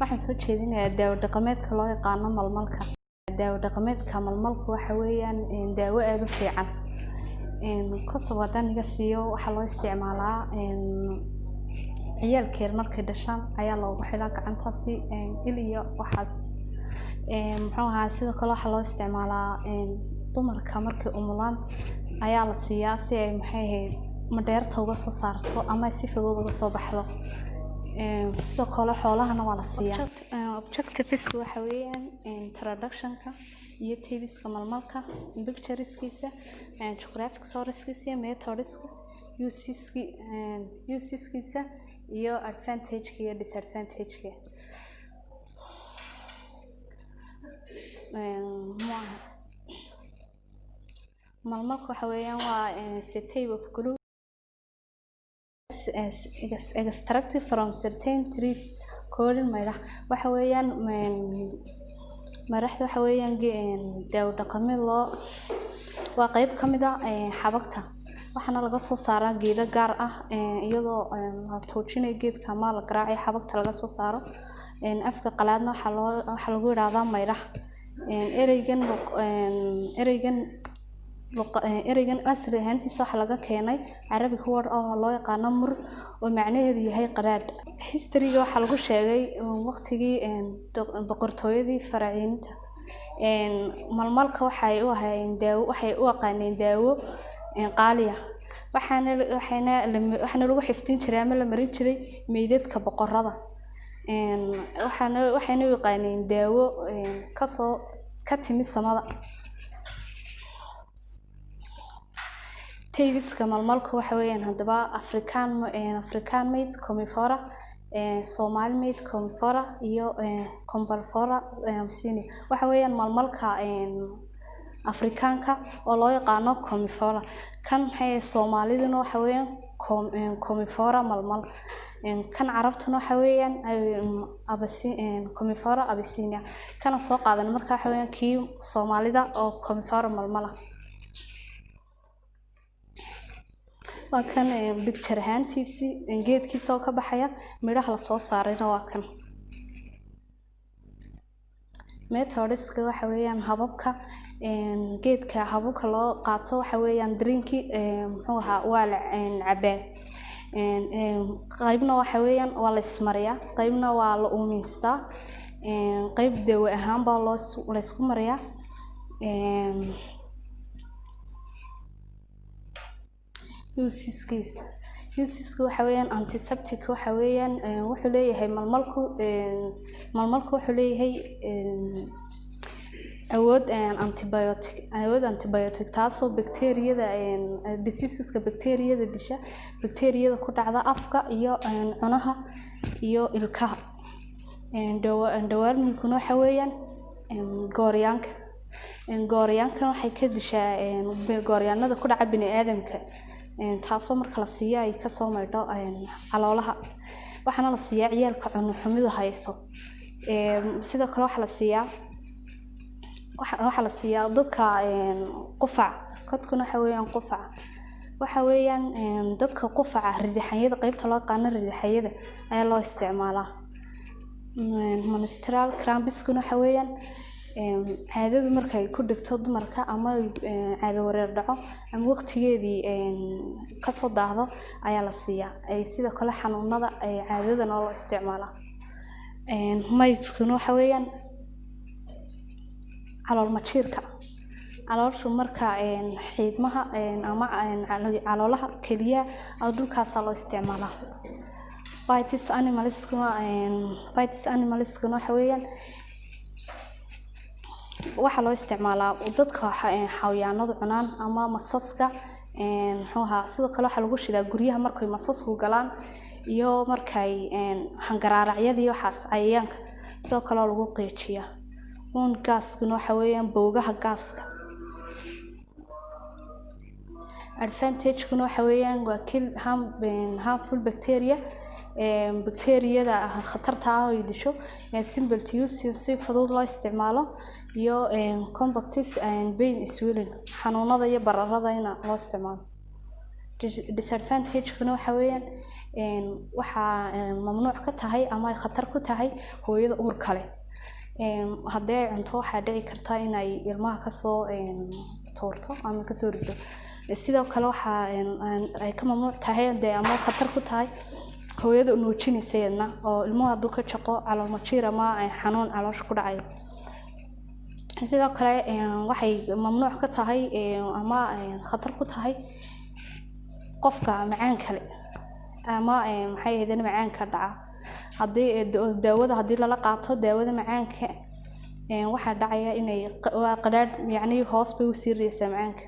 waxaan soo jeedinayaa daawo dhaqameedka loo yaqaano malmalka. daawo dhaqameedka malmalku waxa weeyaan daawo aad u fiican kasoo wadaniga siiyo waxa loo isticmaalaa ciyaalkeer markay dhashaan ayaa loogu xidhaa gacantaasi il iyo waxaas muxuu ahaa sidoo kale waxa loo isticmaalaa dumarka markay umulaan ayaa la siiyaa si ay maxay ahayd madheerta uga soo saarto ama si fudud uga soo baxdo sidoo kale xoolahana waa la siiyaa objectives waxa weeyaan introduction-ka iyo tabiska malmalka pictureskiisa geographic sourceskiisa methodska useskiisa iyo advantage-ka iyo disadvantage-ka malmalka waxa weeyaan waa type of glue extracted from certain trees called mayrax waxa weeyaan mayraxda waxa weeyaan daawo dhaqameed loo waa qayb kamid ah xabagta waxaana laga soo saaraa geedo gaar ah iyadoo la toojinayo geedka ama la garaacay xabagta laga soo saaro afka qalaadna waxa lagu yiraahdaa mayrax ereygan asri ahaantiisa waxa laga keenay Arabic word oo loo yaqaan mur oo macnaheedu yahay qaraad history-ga waxa lagu sheegay waqtigii boqortooyadii Faraaciinta malmalka waxay u ahaayeen daawo waxay u aqaaneen daawo qaali ah waxaana lagu xiftin jiray ama la marin jiray meydadka boqorada waxaana u yaqaaneen daawo ka timid samada tabiska malmalku waxa weeyaan hadaba African made comifera Somali made comifera iyo combalfera sini waxa weeyaan malmalka Afrikaanka oo loo yaqaan comifera kan maxay Soomaaliduna waxa weeyaan comifera malmal kan Carabtuna waxa weeyaan comifera Abyssinia kana soo qaadan marka waxa weeyaan kii Soomaalida oo comifera malmal waa kan picture ahaantiisi geedkiisa oo ka baxaya midhaha la soo saarayna waa kan methodska waxa weeyaan hababka geedka hababka loo qaato waxa weeyaan drinki muxuu ahaa waa la cabaa qaybna waxa weeyaan waa la ismariyaa qaybna waa la uumiystaa qayb daawo ahaan baa la isku mariyaa useskiisa waxa weeyaan antiseptic waxa weeyaan wuxuu leeyahay malmalku wuxuu leeyahay awood antibiotic taasoo bacteria-da diseaseska bacteria-da disha bacteria-da ku dhacda afka iyo cunaha iyo ilkaha daawooyinkuna waxa weeyaan gooryaanka waxay ka dishaa gooryaanada ku dhaca bini'aadamka taasoo marka la siiyo ay ka soo maydho caloolaha waxaana la siiyaa ciyaalka cunno xumidu hayso sidoo kale waxa la siiyaa dadka qufac kodkuna waxa weeyaan qufac waxa weeyaan dadka qufaca ridaxanyada qaybta loo yaqaan ridaxanyada ayaa loo isticmaalaa menstrual cramps-kuna waxa weeyaan caadadu markay ku dhigto dumarka ama caado wareer dhaco ama waqtigeedii ka soo daahdo ayaa la siiyaa sidoo kale xanuunada caadada loo isticmaalaa maydkuna waxa weeyaan calool majiirka calooshu marka xiidmaha ama caloolaha kaliya dhulkaas loo isticmaalaa bites animalskuna waxa weeyaan waxa loo isticmaalaa dadka xayawaanadu cunaan ama masaska muxuu ahaa sidoo kale waxa lagu shidaa guryaha markay masasku galaan iyo markay hangaraaracyadii waxaas cayayaanka sidoo kale lagu qiijiyaa gaaskuna waxa weeyaan boogaha gaaska advantage-kuna waxa weeyaan waa kill harmful bacteria bacteria-da khatarta ah oo disho simple to use si fudud loo isticmaalo iyo compactis and pain swelling xanuunada iyo bararada in loo isticmaalo disadvantage-kuna waxa weeyaan waxaa mamnuuc ka tahay ama ay khatar ku tahay hooyada uurka leh haddii ay cunto waxaa dhici karta inay ilmaha kasoo tuurto ama kasoo rido sidoo kale waxaa ay ka mamnuuc tahay ama khatar ku tahay hooyada nuujinaysa oo ilmuhu hadduu ka jaqo calool majiir ama xanuun caloosha ku dhacayo sidoo kale waxay mamnuuc ka tahay ama khatar ku tahay qofka macaanka leh ama maxay ahayd macaanka dhaca haddii daawada haddii lala qaato daawada macaanka waxaa dhacaya inay qadhaadh yacni hoos bay u sii riixaysaa macaanka